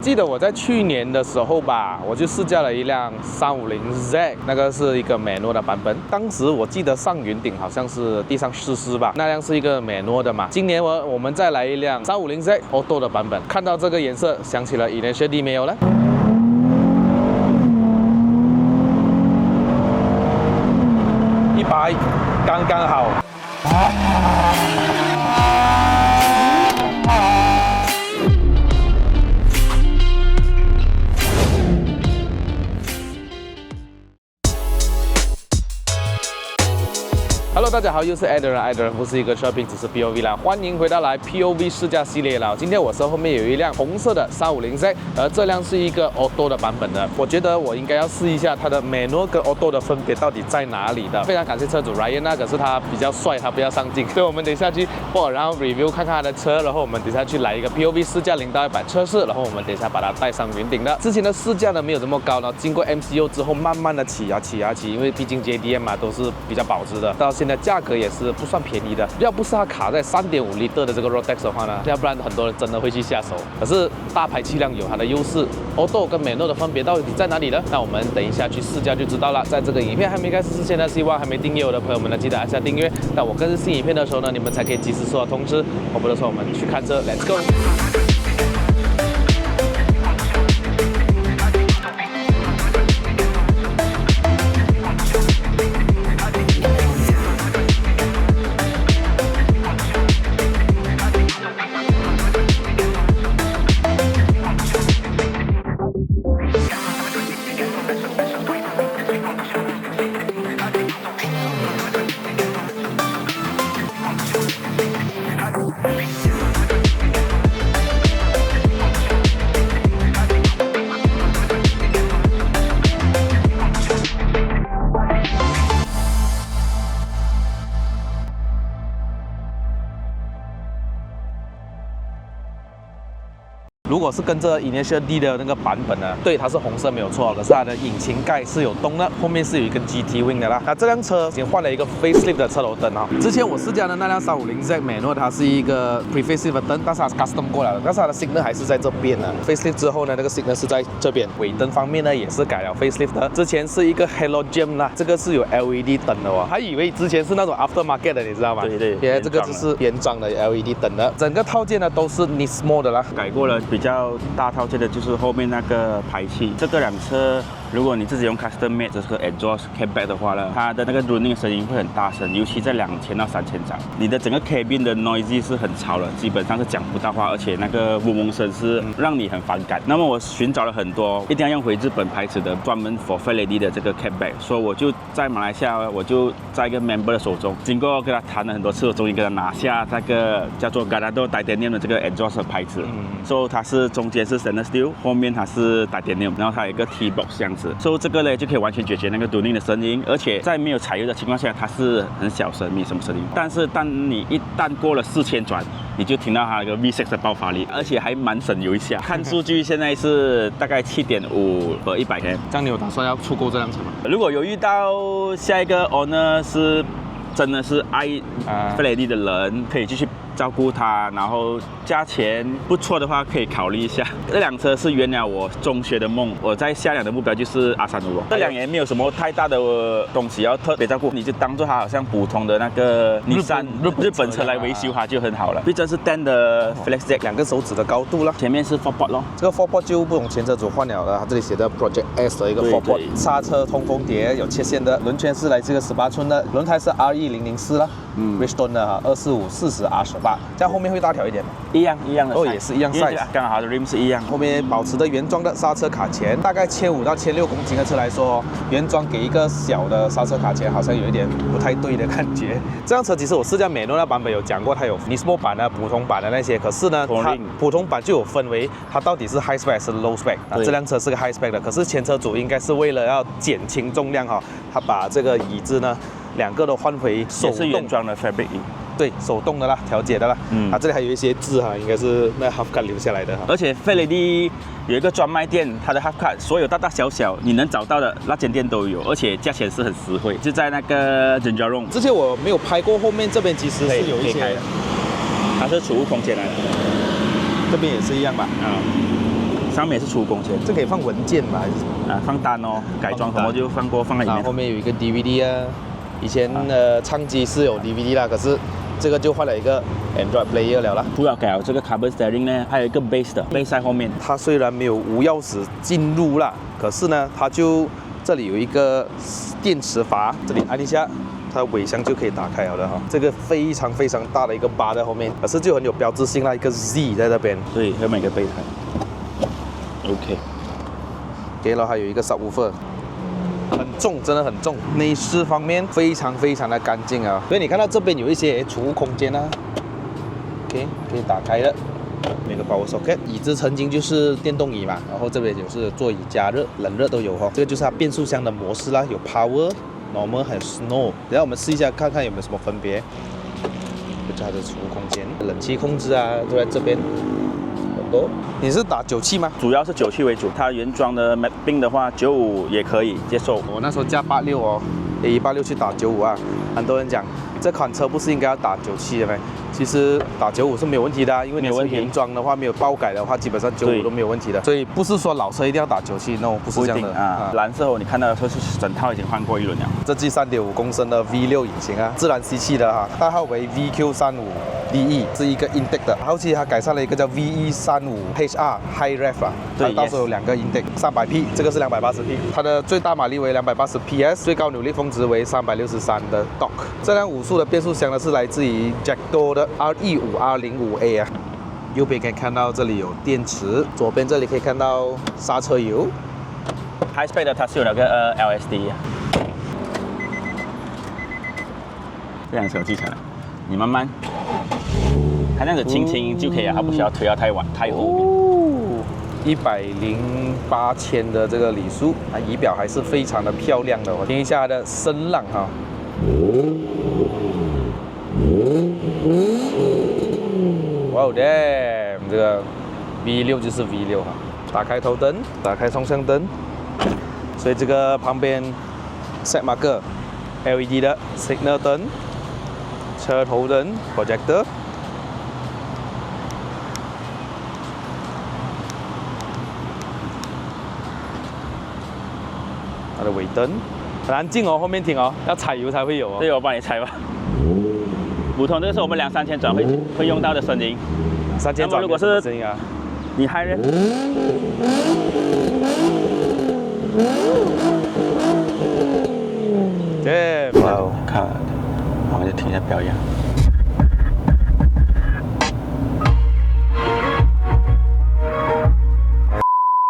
记得我在去年的时候吧，我就试驾了一辆350Z， 那个是一个美诺的版本。当时我记得上云顶好像是地上湿湿吧，那辆是一个美诺的嘛。今年我们再来一辆350Z Auto 的版本，看到这个颜色，想起了 Inertia D 没有呢？100，刚刚好。Hello， 大家好，又是 Eden 不是一个 shopping， 只是 POV 啦。欢迎回到来 POV 试驾系列啦。今天我身后面有一辆红色的350Z， 而这辆是一个 Auto 的版本的。我觉得我应该要试一下它的 Manual 跟 Auto 的分别到底在哪里的。非常感谢车主 Ryan 可是他比较帅，他不要上镜，所以我们等一下去然后 review 看看他的车，然后我们等一下去来一个 POV 试驾0到100测试，然后我们等一下把它带上云顶的。之前的试驾呢没有这么高呢，经过 MCO 之后慢慢的起，因为毕竟 JDM 都是比较保值的，到现在价格也是不算便宜的。要不是它卡在3.5 L 的这个 Rotax 的话呢，要不然很多人真的会去下手。可是大排气量有它的优势 ，Auto 跟美诺的分别到底在哪里呢？那我们等一下去试驾就知道了。在这个影片还没开始之前呢，希望还没订阅我的朋友们呢，记得按下订阅。那我更新新影片的时候呢，你们才可以及时收到通知。我不多说，我们去看车 ，Let's go。如果是跟着 Inertia D 的那个版本呢，对，它是红色没有错，可是它的引擎盖是有洞的，后面是有一个 GT Wing 的啦。那这辆车已经换了一个 facelift 的车头灯哈。之前我试驾的那辆350Z 美诺，它是一个 pre-facelift 的灯，但是它 custom 过来了，但是它的 signal 还是在这边呢。facelift 之后呢，那个 signal 是在这边。尾灯方面呢，也是改了 facelift 的。之前是一个 halogen 啦，这个是有 LED 灯的哦，还以为之前是那种 aftermarket 的，你知道吗？对，原来这个就是原装的 LED 灯的。整个套件呢都是 Nismo 的啦，改过了。比较大套件的就是后面那个排气，这个辆车如果你自己用 custom made 这个 exhaust catback 的话呢，它的那个 running 声音会很大声，尤其在2000到3000转，你的整个 cabin 的 noisy 是很吵的，基本上是讲不到话，而且那个嗡嗡声是让你很反感。那么我寻找了很多，一定要用回日本牌子的专门 for Fat Lady 的这个 catback， 所以我就在马来西亚，我就在一个 member 的手中，经过跟他谈了很多次，我终于给他拿下那个叫做 Ganado Titanium 的这个 exhaust 的牌子，所以它是中间是 stainless steel， 后面它是 titanium， 然后它有一个 T-box 这样子，所以这个呢就可以完全解决那个 tuning 的声音，而且在没有踩油的情况下，它是很小声，没什么声音。但是当你一旦过了4000转，你就听到它那个 V6 的爆发力，而且还蛮省油一下。看数据现在是大概7.5和100 km。这样你有打算要出购这辆车吗？如果有遇到下一个 owner 是真的是爱Fat Lady 的人，可以继续照顾它，然后价钱不错的话可以考虑一下。这辆车是圆了我中学的梦，我在下辆的目标就是R35。这辆也没有什么太大的东西要特别照顾，你就当做它好像普通的那个日本车来维修它就很好了。这是 Dan 的 Flex Deck， 2个手指的高度啦。前面是 4 port 咯，这个 4 port 就不懂前车主换了的，它这里写的 Project S 的一个 4 port。刹车通风碟有切线的，轮圈是来自个18寸的，轮胎是 RE004 啦，Bridgestone 的哈245/40R18，这样后面会大条一点吗？一样的哦，也是一样 size， 刚好的 rim 是一样。后面保持的原装的刹车卡钳，大概1500到1600公斤的车来说，原装给一个小的刹车卡钳，好像有一点不太对的感觉。这辆车其实我试驾美诺那版本有讲过，它有 Nismo 版的、普通版的那些，可是呢，它普通版就有分为它到底是 high spec 还是 low spec。这辆车是个 high spec 的，可是前车主应该是为了要减轻重量哈，他把这个椅子呢2个都换回手动，也是原装的 fabric。对，手动的啦，调节的啦。这里还有一些字哈，应该是那 half cut 留下来的哈。而且Fat Lady有一个专卖店，它的 half cut 所有大大小小你能找到的那间店都有，而且价钱是很实惠，就在那个 Jenjarong。之前我没有拍过，后面这边其实是有一些，它是储物空间来的，这边也是一样吧？上面也是储物空间，这可以放文件吧，还是什么？啊，放单哦，改装什么就放在里面。后面有一个 DVD 啊，以前唱机是有 DVD 啦，可是这个就换了一个 Android Player 了啦。除了改了这个 Carbon Steering 呢，还有一个 Base 的 Base 在后面。它虽然没有无钥匙进入啦，可是呢，它就这里有一个电池阀，这里按一下。它尾箱就可以打开了的哈，这个非常非常大的一个8在后面，可是就很有标志性啦，一个 Z 在这边，对，后面一个备胎。OK， 给了还有一个 subwoofer， 很重，真的很重。内饰方面非常非常的干净啊，所以你看到这边有一些储物空间啊 ，OK， 可以打开的。那个 power socket， 椅子曾经就是电动椅嘛，然后这边就是座椅加热、冷热都有哈。这个就是它变速箱的模式啦，有 power、normal 还有 snow。等下我们试一下看看有没有什么分别。这是它的储物空间，冷气控制啊都在这边。很多。你是打9气吗？主要是9气为主，它原装的 Mapping 的话95也可以接受。我那时候加86哦，A186去打95啊，很多人讲这款车不是应该要打9气的吗？其实打95是没有问题的啊，因为你是原装的话，没有爆改的话，基本上95都没有问题的。所以不是说老车一定要打9气，那我不是这样的啊。蓝色你看到的车是整套已经换过一轮了。这具3.5公升的 V6 引擎啊，自然吸气的哈，代号为 VQ35DE， 是一个 intake 的。后期它改善了一个叫 VE35HR High Rev 啊，它到时候有2个 intake， 300匹，这个是280匹，它的最大马力为280 PS， 最高扭力峰值为363的 torque。这辆5速的变速箱呢是来自于 Jacto 的 RE5205A 啊。右边可以看到这里有电池，左边这里可以看到刹车油。High Spec 的它是有那个LSD， 这辆车有技巧了，你慢慢，它这样子轻轻就可以了，它不需要推到太晚太后面。108千的这个里数，啊，仪表还是非常的漂亮的。我听一下它的声浪哈。哇哦 damn， 这个 V6 就是 V6 哈。打开头灯，打开双向灯，所以这个旁边 set marker LED 的 signal 灯，车头灯 projector。它的尾灯很安静哦，后面听哦，要踩油才会有哦。对，我帮你踩吧。普通这个是我们2、3千转会用到的声音。3千转如果是声音啊，你嗨呢？对，哇哦，看，我们就听一下表演。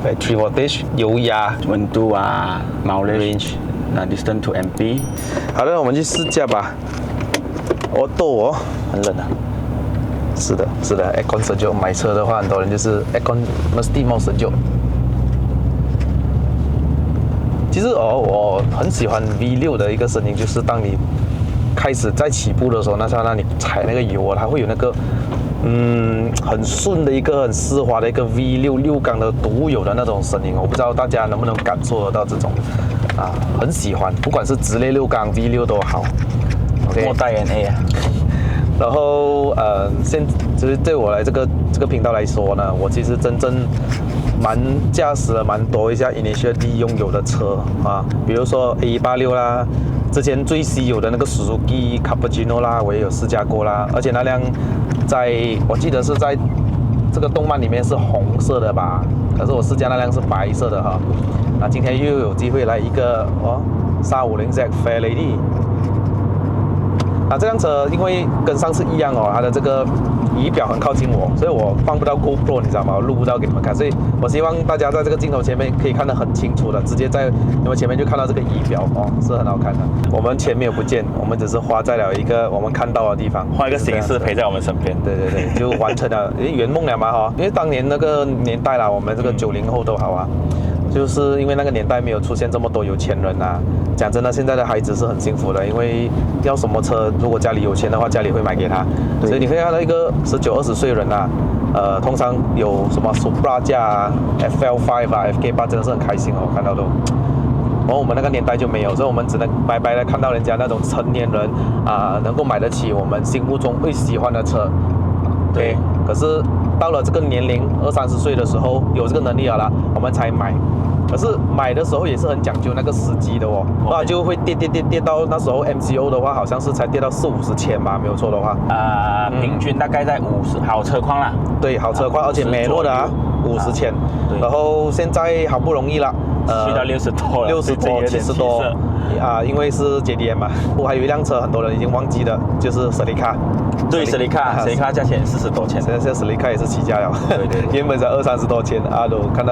Battery voltage 油压、温度啊、mileage、distance to MP。好的，我们去试驾吧。Auto 哦，很冷啊。是的，是的 ，aircon 十九。买车的话，很多人就是 aircon mesti mau sejuk。其实我很喜欢 V6 的一个声音，就是当你开始在起步的时候，那你踩那个油啊，它会有那个很顺的一个很丝滑的一个 V6 6缸的独有的那种声音。我不知道大家能不能感受得到这种啊，很喜欢，不管是直列6缸 V6 都好。OK， 末代 NA 啊。然后其实对我来这个频道来说呢，我其实真正驾驶了蛮多一下 Initial D 拥有的车啊，比如说 A186 啦，之前最稀有的那个 Suzuki Cappuccino 啦，我也有试驾过啦，而且那辆我记得是在这个动漫里面是红色的吧，可是我试驾那辆是白色的哈。那今天又有机会来一个350Z Fair Lady。这辆车因为跟上次一样哦，它的这个仪表很靠近我，所以我放不到 GoPro， 你知道吗？我录不到给你们看，所以我希望大家在这个镜头前面可以看得很清楚的，直接在你们前面就看到这个仪表哦，是很好看的。我们前面有不见，我们只是花在了一个我们看到的地方，换一个形式陪在我们身边。对对对，就完成了圆梦了嘛哈。因为当年那个年代啦，我们这个90后都好啊。就是因为那个年代没有出现这么多有钱人啊，讲真的，现在的孩子是很幸福的，因为要什么车，如果家里有钱的话，家里会买给他。所以你可以看到一个19、20岁人啊，通常有什么 Supra 架啊、FL5 啊、FK8，真的是很开心哦，看到都。然后我们那个年代就没有，所以我们只能白白的看到人家那种成年人啊，能够买得起我们心目中会喜欢的车。对。可是到了这个年龄20-30岁的时候，有这个能力了啦，我们才买。可是买的时候也是很讲究那个时机的哦，那就会跌到那时候 MCO 的话，好像是才跌到40-50千吧，没有错的话。平均大概在50，好车况啦。对，好车况，而且美诺的50千。然后现在好不容易了，去到60多了，60多、70多。因为是 JDM 嘛。我还有一辆车，很多人已经忘记了，就是斯里卡。对，斯里卡价钱40多千，现在斯里卡也是起价了。对，原本才20-30多千，都看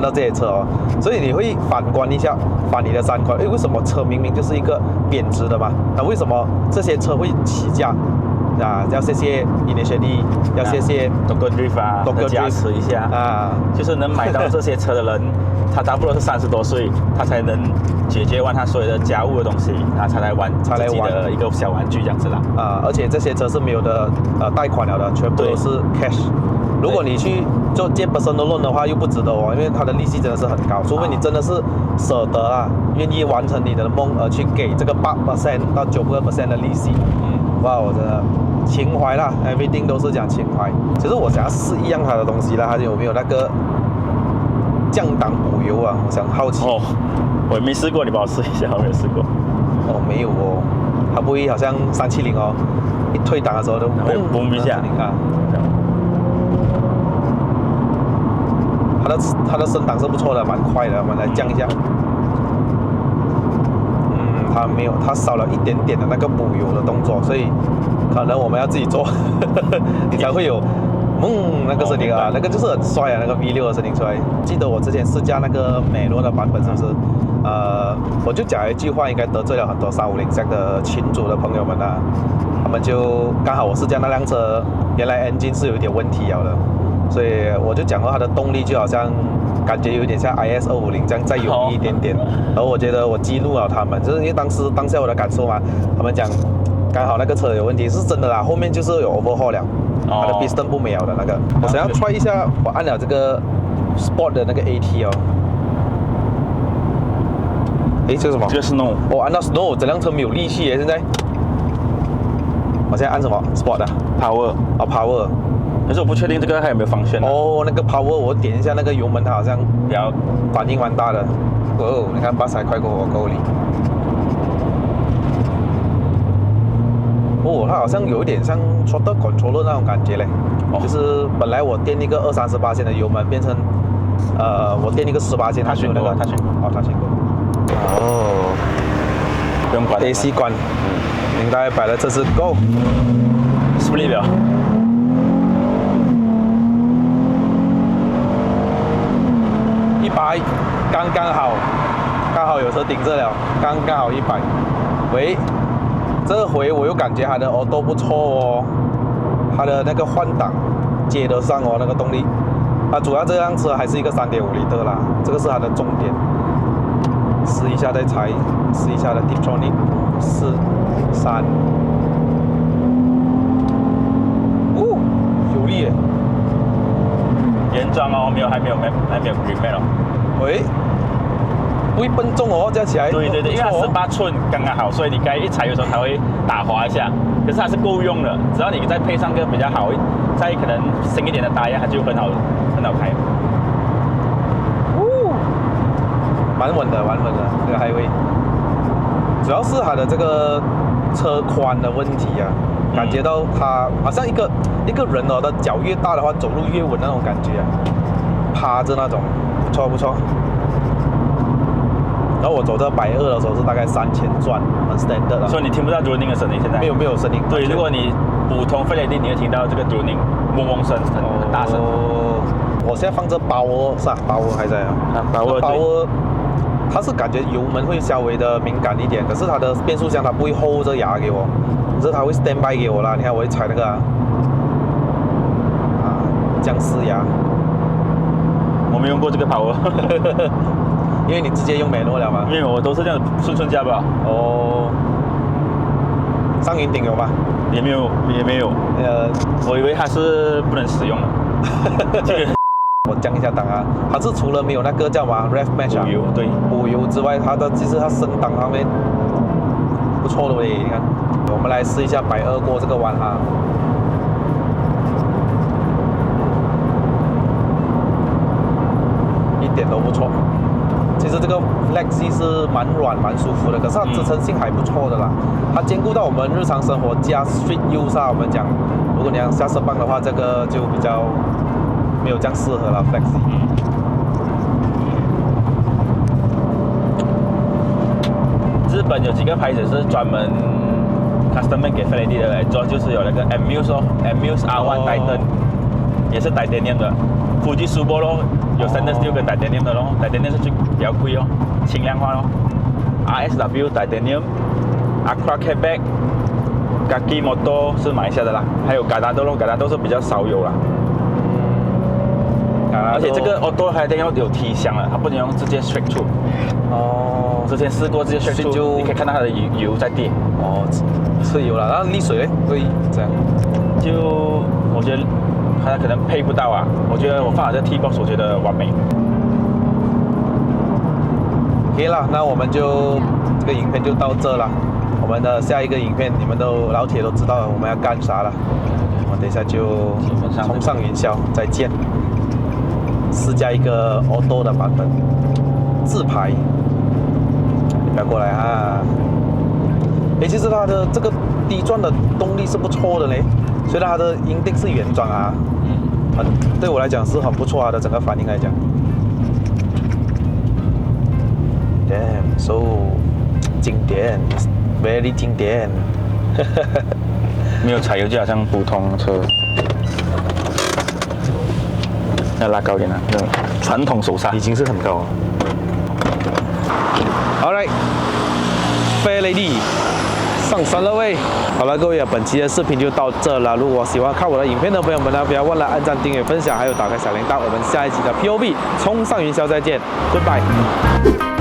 到这些车哦，所以你会反观一下，翻你的3观，为什么车明明就是一个贬值的嘛？那为什么这些车会起价？要谢谢 Initially， 要谢谢 Dr. Drift 的加持一下就是能买到这些车的人，他差不多是30多岁，他才能解决完他所有的家务的东西，他才来玩自己的一个小玩具这样子啦。而且这些车是没有的贷款了的，全部都是 cash。如果你去做借 personal loan 的话，又不值得哦，因为它的利息真的是很高，除非你真的是舍得愿意完成你的梦而去给这个8%到9%的利息。哇，我真的情怀啦 ，everything 都是讲情怀。其实我想要试一样它的东西啦，它有没有那个降档补油啊？我想好奇。我也没试过，你帮我试一下，我没有试过。没有哦，它不会好像370哦，一退档的时候都嘣一下它的升档是不错的，蛮快的。我们来降一下。它没有，它少了一点点的那个补油的动作，所以可能我们要自己做，你才会有那个声音那个就是很帅那个 V6的声音出来。记得我之前试驾那个美诺的版本，是不是？我就讲一句话，应该得罪了很多350Z的群组的朋友们他们就刚好我试驾那辆车，原来 engine 是有一点问题了的。所以我就讲过它的动力就好像感觉有点像 IS250这样再油腻一点点，然后我觉得我激怒了他们，就是因为当下我的感受嘛，他们讲刚好那个车有问题，是真的啦，后面就是有 overhaul 了，它的 piston 不没有的那个，我想要 try 一下，我按了这个 Sport 的那个 AT 哦，这是什么？这个 Snow， 我按到 Snow， 这辆车没有力气耶，现在，我现在按什么 Sport 的 Power Power。可是我不确定这个还有没有方向那个 power 我点一下那个油门，它好像比较反应蛮大的。你看巴塞快过我沟里。它好像有一点像 throttle controller 那种感觉嘞。就是本来我垫一个20-30%的油门，变成我垫一个18%，它选过，它选过。不用管 AC 关。应该摆了，这是 Go。Split 表。100，刚好有车顶着了，刚好100。喂，这回我又感觉它的都不错哦，它的那个换挡接得上那个动力。主要这辆车还是一个3.5L啦，这个是它的重点。试一下再踩，试一下的 Tiptronic， 4、3，有力耶！原装还没有 green mat 喂，不会笨重加起来。对，因为它18寸刚刚好，所以你该一踩的时候它会打滑一下，可是它是够用的，只要你再配上个比较好，再可能新一点的打压，它就很好开。蛮稳的这个 highway， 主要是它的这个车宽的问题感觉到它好像一个人的脚越大的话，走路越稳那种感觉趴着那种，不错。然后我走这120的时候是大概3000转，很 standard 了。所以你听不到 droning 的声音，现在没有声音。对，如果你普通费雷丁，你会听到这个 droning 嗡声，很大声。我现在放这Power是Power还在Power。它是感觉油门会稍微的敏感一点，可是它的变速箱它不会 hold 着牙给我，可是它会 stand by 给我啦。你看我会踩那个僵尸牙。我没用过这个 power， 因为你直接用美诺了吗？因为我都是这样顺加吧。上云顶有吗？也没有。我以为它是不能使用的。我降一下档它是除了没有那个叫什么 Rev Match 补油之外，其实它升档方面不错的你看，我们来试一下120过这个弯点都不错。其实这个 Flexi 是蛮软蛮舒服的，可是它支撑性还不错的啦。它兼顾到我们日常生活加 Street Use 啊。我们讲，如果你要下车棒的话，这个就比较没有这样适合了 Flexi。日本有几个牌子是专门 custom made 给 Fairlady 的，主要就是有那个 Muse 哦 ，Muse R1 Titan， 也是 Titanium 的。Fuji Subo 咯，有 Stainless Steel 跟 Titanium 的咯 ，Titanium 是最比较贵哦，轻量化咯。RSW Titanium，Aqua Quebec，Gaki Motor 是马来西亚的啦，还有 Ganado 咯 ，Ganado 是比较少有啦。而且这个 Auto 还一定要有梯箱了，它不能用直接 straight 出。哦，之前试过直接 straight 出，你可以看到它的油在滴。哦，是有了，然后沥水嘞会这样。就我觉得它可能配不到啊，我觉得我放了这 T-box， 我觉得完美。OK 了，那我们就这个影片就到这了。我们的下一个影片，你们都老铁都知道我们要干啥了。我们等一下就冲上云霄，再见。试驾一个 Auto 的版本，自排，你不要过来啊！其实它的这个低转的动力是不错的嘞，虽然它的音定是原装啊，对我来讲是很不错啊的整个反应来讲。Damn, so 经典 ，very 经典。没有柴油就好像普通车。要拉高一点啊，这种传统手刹已经是很高了。Alright， Fairlady 上山了喂！好了，各位啊，本期的视频就到这了。如果喜欢看我的影片的朋友们呢，不要忘了按赞、订阅、分享，还有打开小铃铛。我们下一集的 POV 冲上云霄再见 ，Goodbye。